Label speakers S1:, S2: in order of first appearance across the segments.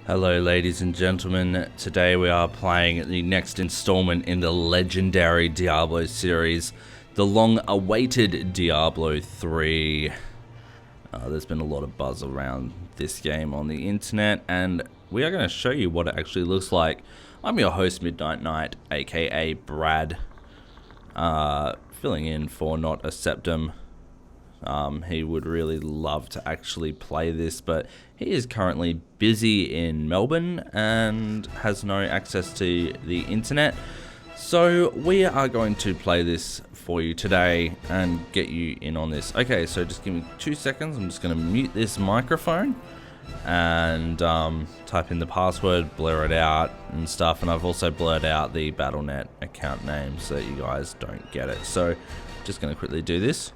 S1: Hello ladies and gentlemen, today we are playing the next installment in the legendary Diablo series, the long-awaited Diablo 3. There's been a lot of buzz around this game on the internet, and we are going to show you what it actually looks like. I'm your host, Midnight Knight, aka Brad, filling in for NotASeptim. He would really love to actually play this, but he is currently busy in Melbourne and has no access to the internet. So we are going to play this for you today and get you in on this. Okay, so just give me 2 seconds. I'm just going to mute this microphone and type in the password, blur it out and stuff. And I've also blurred out the Battle.net account name so that you guys don't get it. So just going to quickly do this.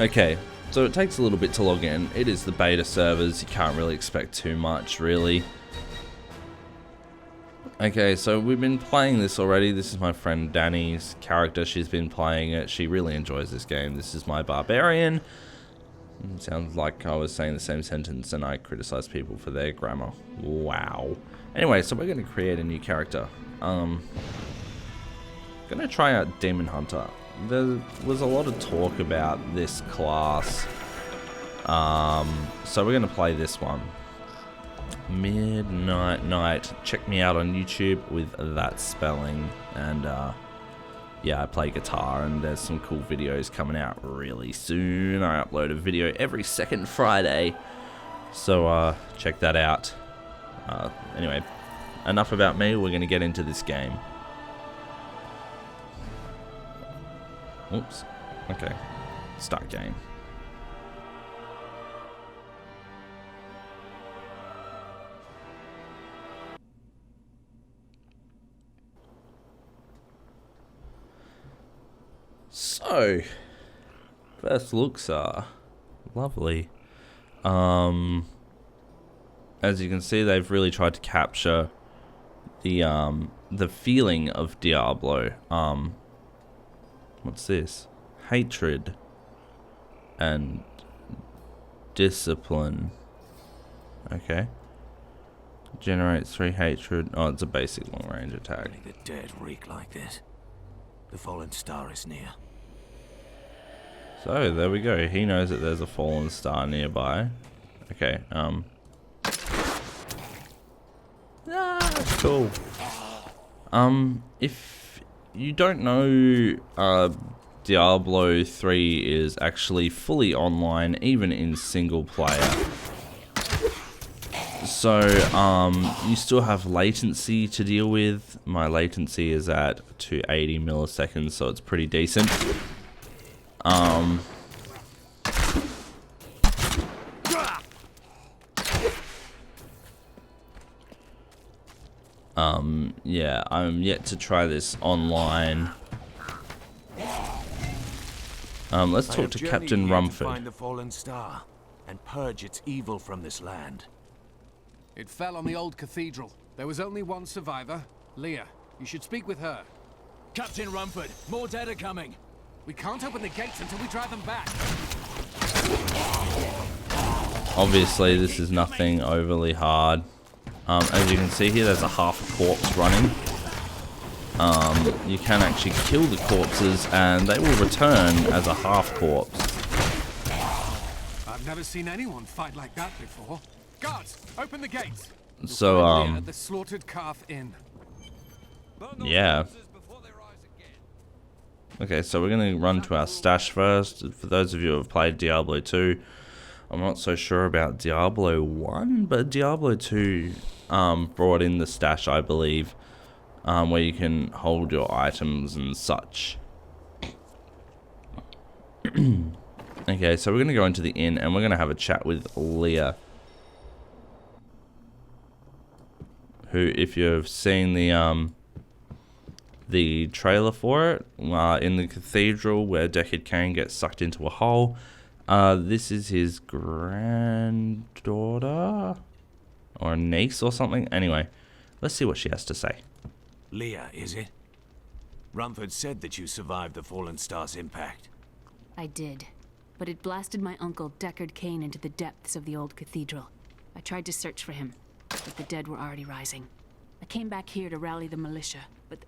S1: Okay, so it takes a little bit to log in. It is the beta servers, you can't really expect too much, really. Okay, so we've been playing this already. This is my friend Danny's character. She's been playing it. She really enjoys this game. This is my barbarian. It sounds like I was saying the same sentence and I criticize people for their grammar. Wow. Anyway, so we're going to create a new character. Going to try out Demon Hunter. There was a lot of talk about this class, so we're going to play this one. Midnight Knight. Check me out on YouTube with that spelling, and yeah, I play guitar and there's some cool videos coming out really soon. I upload a video every second Friday, so check that out. Anyway, enough about me, we're going to get into this game. Oops. Okay. Start game. So, first looks are lovely. As you can see, they've really tried to capture the feeling of Diablo. What's this? Hatred and discipline. Okay. Generates 3 hatred. Oh, it's a basic long range attack.
S2: Only the dead reek like this. The fallen star is near.
S1: So there we go. He knows that there's a fallen star nearby. Okay. Cool. If you don't know, Diablo 3 is actually fully online, even in single player. So, you still have latency to deal with. My latency is at 280 milliseconds, so it's pretty decent. Yeah, I'm yet to try this online. Let's talk to Captain Rumford.
S2: Find the fallen star and purge its evil from this land.
S3: It fell on the old cathedral. There was only one survivor, Leah. You should speak with her.
S4: Captain Rumford, more dead are coming.
S3: We can't open the gates until we drive them back.
S1: Obviously, this is nothing overly hard. As you can see here, there's a half corpse running. You can actually kill the corpses and they will return as a half corpse.
S3: I've never seen anyone fight like that before. Guards, open the gates.
S1: So,
S3: At the Slaughtered Calf Inn.
S1: Yeah. Okay, so we're going to run to our stash first. For those of you who have played Diablo 2, I'm not so sure about Diablo 1, but Diablo 2 brought in the stash, I believe, where you can hold your items and such. Okay, so we're going to go into the inn and we're going to have a chat with Leah, who, if you've seen the trailer for it, in the cathedral where Deckard Cain gets sucked into a hole, this is his granddaughter or a niece or something. Anyway, let's see what she has to say.
S2: Leah, is it? Rumford said that you survived the Fallen Star's impact.
S5: I did. But it blasted my uncle, Deckard Cain, into the depths of the old cathedral. I tried to search for him, but the dead were already rising. I came back here to rally the militia, but...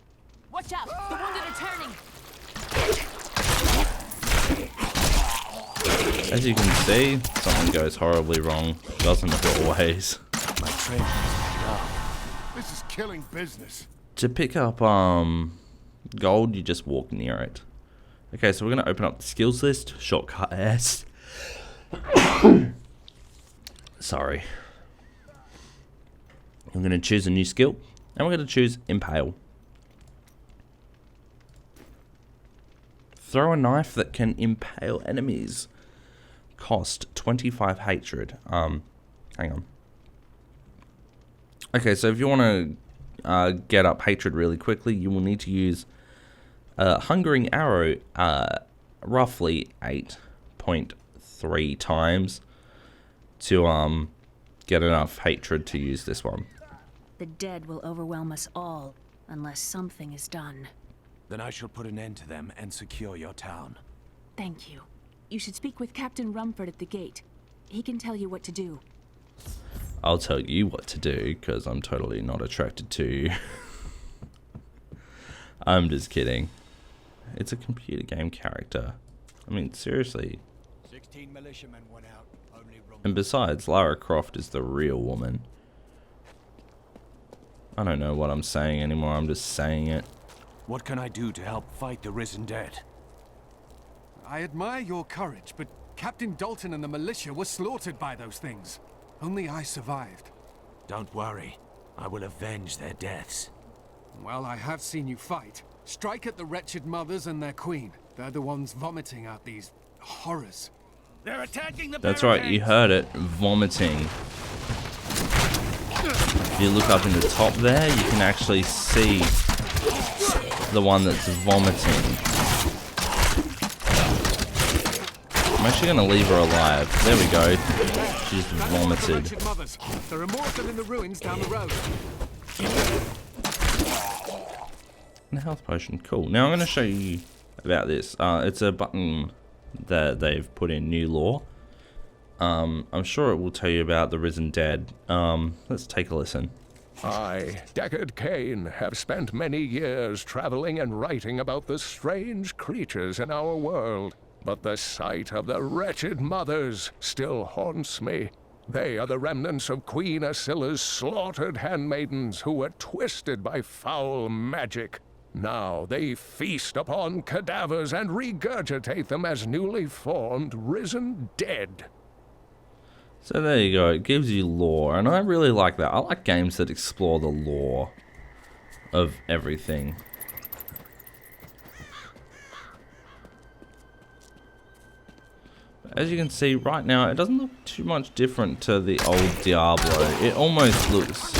S5: Watch out! The wounded are turning!
S1: As you can see, something goes horribly wrong. Doesn't always.
S2: My train is paid up.
S3: This is killing business.
S1: To pick up gold, you just walk near it. Okay, so we're going to open up the skills list. Shortcut S. Sorry. I'm going to choose a new skill, and we're going to choose Impale. Throw a knife that can impale enemies. Cost 25 hatred. Hang on. Okay, so if you want to get up hatred really quickly, you will need to use Hungering Arrow roughly 8.3 times to get enough hatred to use this one.
S5: The dead will overwhelm us all, unless something is done.
S2: Then I shall put an end to them and secure your town.
S5: Thank you. You should speak with Captain Rumford at the gate. He can tell you what to do.
S1: I'll tell you what to do, because I'm totally not attracted to you. I'm just kidding. It's a computer game character. I mean, seriously.
S4: 16 militiamen went out. Only
S1: And besides, Lara Croft is the real woman. I don't know what I'm saying anymore, I'm just saying it.
S2: What can I do to help fight the risen dead?
S3: I admire your courage, but Captain Dalton and the militia were slaughtered by those things. Only I survived.
S2: Don't worry. I will avenge their deaths.
S3: Well, I have seen you fight. Strike at the wretched mothers and their queen. They're the ones vomiting out these horrors.
S4: They're attacking the
S1: That's right, you heard it. Vomiting. If you look up in the top there, you can actually see the one that's vomiting. I'm actually going to leave her alive. There we go. She's vomited.
S3: There are more of them in the ruins down the road.
S1: And a health potion, cool. Now I'm going to show you about this. It's a button that they've put in new lore. I'm sure it will tell you about the risen dead. Let's take a listen.
S6: I, Deckard Cain, have spent many years traveling and writing about the strange creatures in our world. But the sight of the wretched mothers still haunts me. They are the remnants of Queen Asilla's slaughtered handmaidens who were twisted by foul magic. Now they feast upon cadavers and regurgitate them as newly formed, risen dead.
S1: So there you go, it gives you lore, and I really like that. I like games that explore the lore of everything. As you can see right now, it doesn't look too much different to the old Diablo. It almost looks,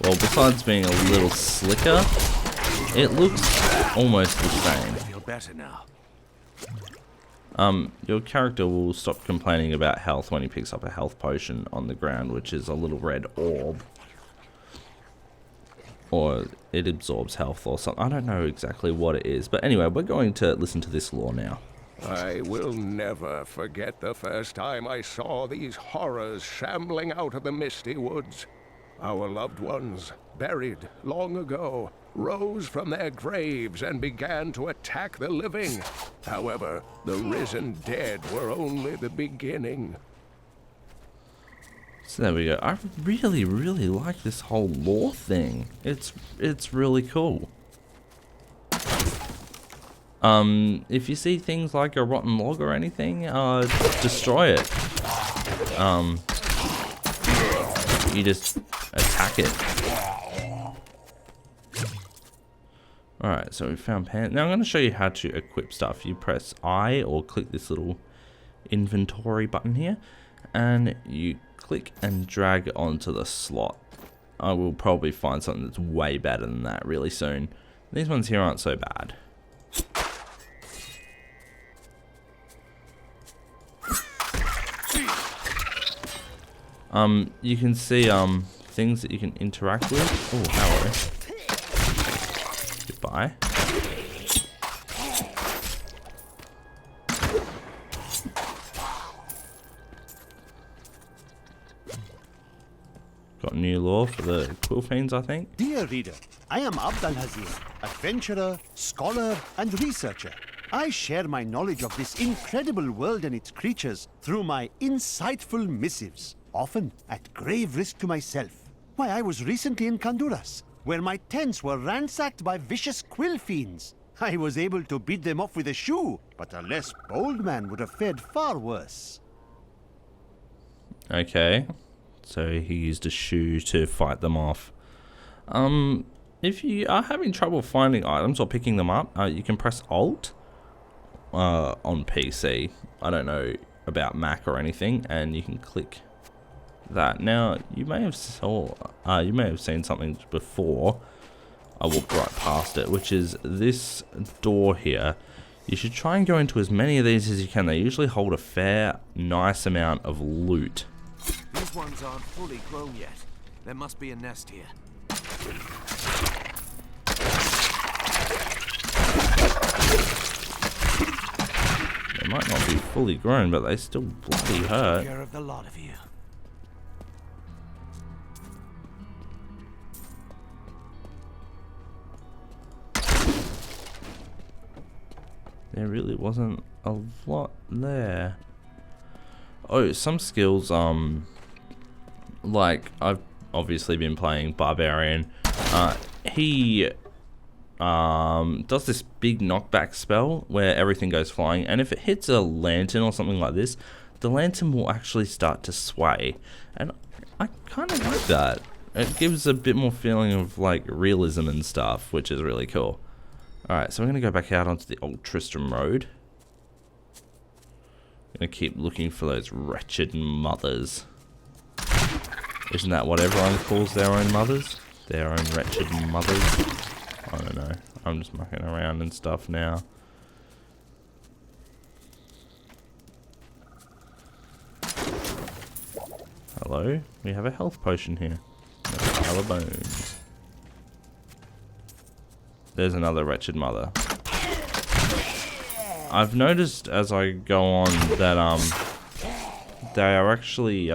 S1: well, besides being a little slicker, it looks almost the same.
S2: I feel better now.
S1: Your character will stop complaining about health when he picks up a health potion on the ground, which is a little red orb. Or it absorbs health or something. I don't know exactly what it is. But anyway, we're going to listen to this lore now.
S6: I will never forget the first time I saw these horrors shambling out of the misty woods. Our loved ones, buried long ago, rose from their graves and began to attack the living. However, the risen dead were only the beginning.
S1: So there we go. I really, really like this whole lore thing. It's really cool. If you see things like a rotten log or anything, destroy it. You just attack it. Alright, so we found pants. Now I'm going to show you how to equip stuff. You press I or click this little inventory button here, and you click and drag onto the slot. I will probably find something that's way better than that really soon. These ones here aren't so bad. You can see things that you can interact with. Oh, hello. Goodbye. some new lore for the Quillfiends, I think.
S7: Dear reader, I am Abd al-Hazir, adventurer, scholar, and researcher. I share my knowledge of this incredible world and its creatures through my insightful missives, often at grave risk to myself. Why, I was recently in Honduras, where my tents were ransacked by vicious quill fiends. I was able to beat them off with a shoe, but a less bold man would have fared far worse.
S1: Okay, so he used a shoe to fight them off. If you are having trouble finding items or picking them up, you can press Alt on PC. I don't know about Mac or anything, and you can click that. Now, you may have seen something before. I walked right past it, which is this door here. You should try and go into as many of these as you can. They usually hold a fair, nice amount of loot.
S2: These ones aren't fully grown yet. There must be a nest here.
S1: They might not be fully grown, but they still bloody hurt.
S2: Care of the lot of you.
S1: There really wasn't a lot there. Oh, some skills, like I've obviously been playing Barbarian. He does this big knockback spell where everything goes flying, and if it hits a lantern or something like this, the lantern will actually start to sway, and I kind of like that. It gives a bit more feeling of like realism and stuff, which is really cool. Alright, so we're going to go back out onto the Old Tristram Road. Going to keep looking for those wretched mothers. Isn't that what everyone calls their own mothers? Their own wretched mothers? I don't know. I'm just mucking around and stuff now. Hello? We have a health potion here. A pile of bones. There's another wretched mother. I've noticed as I go on that they are actually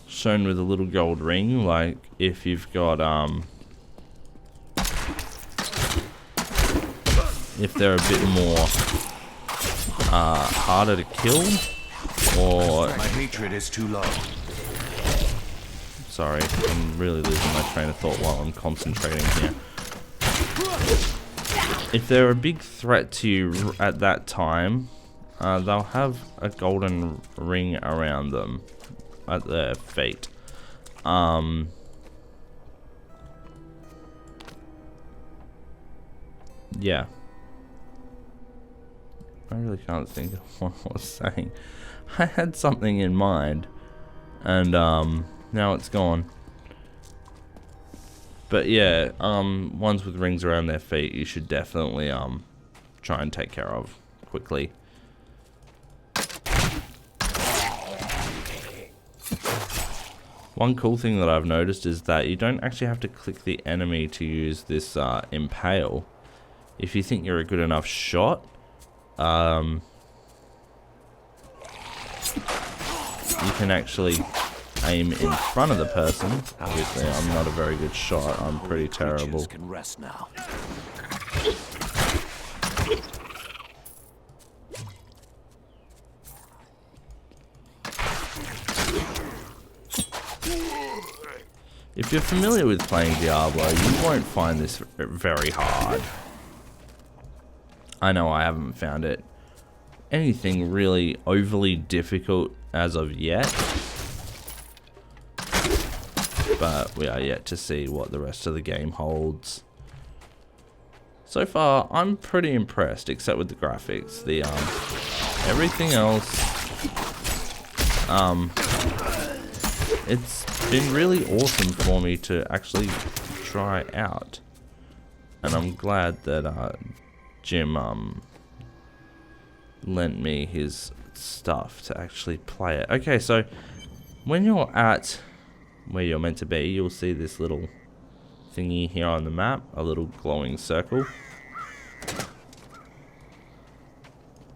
S1: shown with a little gold ring, like if you've got if they're a bit more harder to kill, or
S2: My hatred is too low.
S1: sorry, I'm really losing my train of thought while I'm concentrating here. If they're a big threat to you at that time, they'll have a golden ring around them at their feet. Yeah. I really can't think of what I was saying. I had something in mind, and now it's gone. But yeah, ones with rings around their feet, you should definitely try and take care of quickly. One cool thing that I've noticed is that you don't actually have to click the enemy to use this impale. If you think you're a good enough shot, you can actually aim in front of the person. Obviously, I'm not a very good shot. I'm pretty terrible.
S2: Can rest now.
S1: If you're familiar with playing Diablo, you won't find this very hard. I know I haven't found it anything really overly difficult as of yet. But we are yet to see what the rest of the game holds. So far, I'm pretty impressed, except with the graphics. The everything else, it's been really awesome for me to actually try out, and I'm glad that Jim lent me his stuff to actually play it. Okay, so when you're at where you're meant to be, you'll see this little thingy here on the map, a little glowing circle.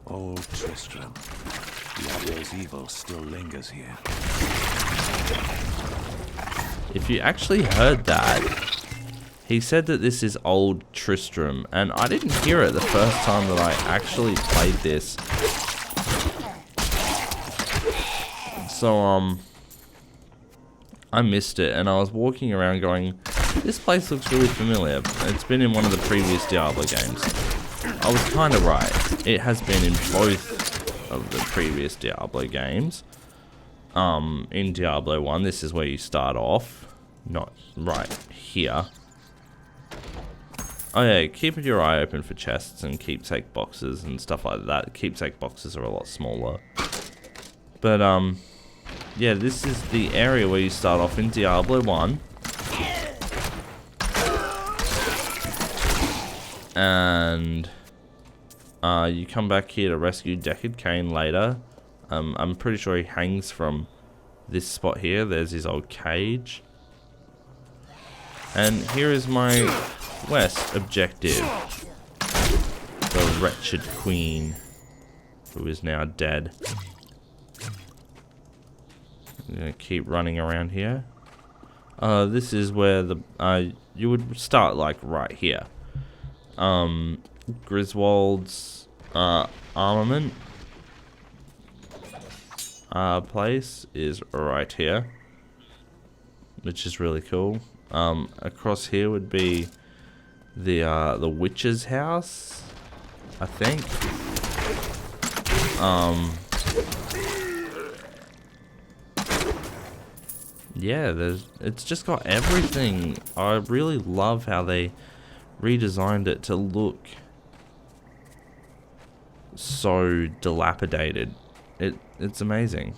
S2: Old Tristram. Diablo's evil still lingers here.
S1: if you actually heard that, he said that this is Old Tristram, and I didn't hear it the first time that I actually played this. So, I missed it, and I was walking around going, this place looks really familiar. It's been in one of the previous Diablo games. I was kind of right. It has been in both of the previous Diablo games. In Diablo 1, this is where you start off. Not right here. Oh yeah, keep your eye open for chests and keepsake boxes and stuff like that. Keepsake boxes are a lot smaller. But, yeah, this is the area where you start off in Diablo 1. And you come back here to rescue Deckard Cain later. I'm pretty sure he hangs from this spot here. There's his old cage. And here is my quest objective. The wretched queen, who is now dead. I'm gonna keep running around here. This is where the you would start like right here. Griswold's armament place is right here, which is really cool. Across here would be the witch's house, I think. Yeah, it's just got everything. I really love how they redesigned it to look so dilapidated. It's amazing.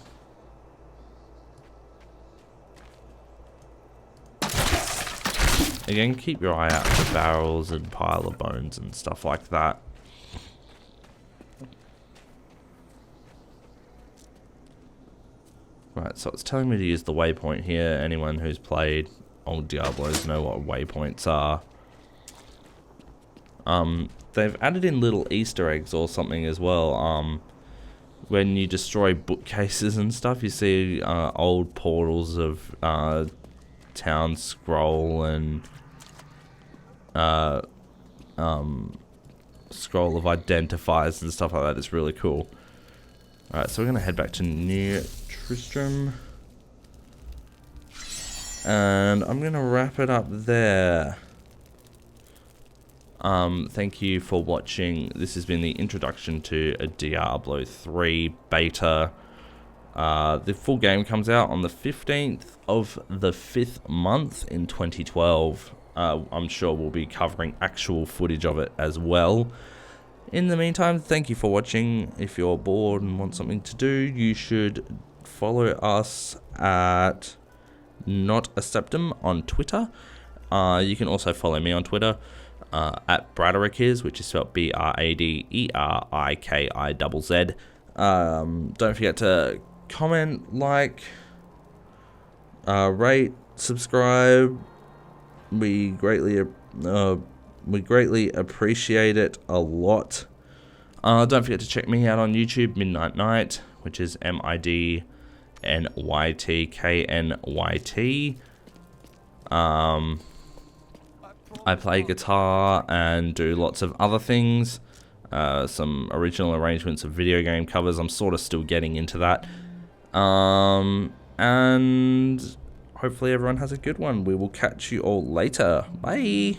S1: Again, keep your eye out for barrels and pile of bones and stuff like that. Right, so it's telling me to use the waypoint here. Anyone who's played old Diablos know what waypoints are. They've added in little Easter eggs or something as well. When you destroy bookcases and stuff, you see old portals of Town Scroll and Scroll of Identifiers and stuff like that. It's really cool. Alright, so we're going to head back to New Tristram. And I'm going to wrap it up there. Thank you for watching. This has been the introduction to a Diablo 3 beta. The full game comes out on the 15th of the 5th month in 2012. I'm sure we'll be covering actual footage of it as well. In the meantime, thank you for watching. If you're bored and want something to do, you should follow us at NotASeptim on Twitter. You can also follow me on Twitter at Braderickis, which is spelled BRADERIKIZZ. Don't forget to comment, like, rate, subscribe. We greatly appreciate it a lot. Don't forget to check me out on YouTube, Midnight Knight, which is MIDNYTKNYT. I play guitar and do lots of other things. Some original arrangements of video game covers. I'm sort of still getting into that. And hopefully everyone has a good one. We will catch you all later. Bye.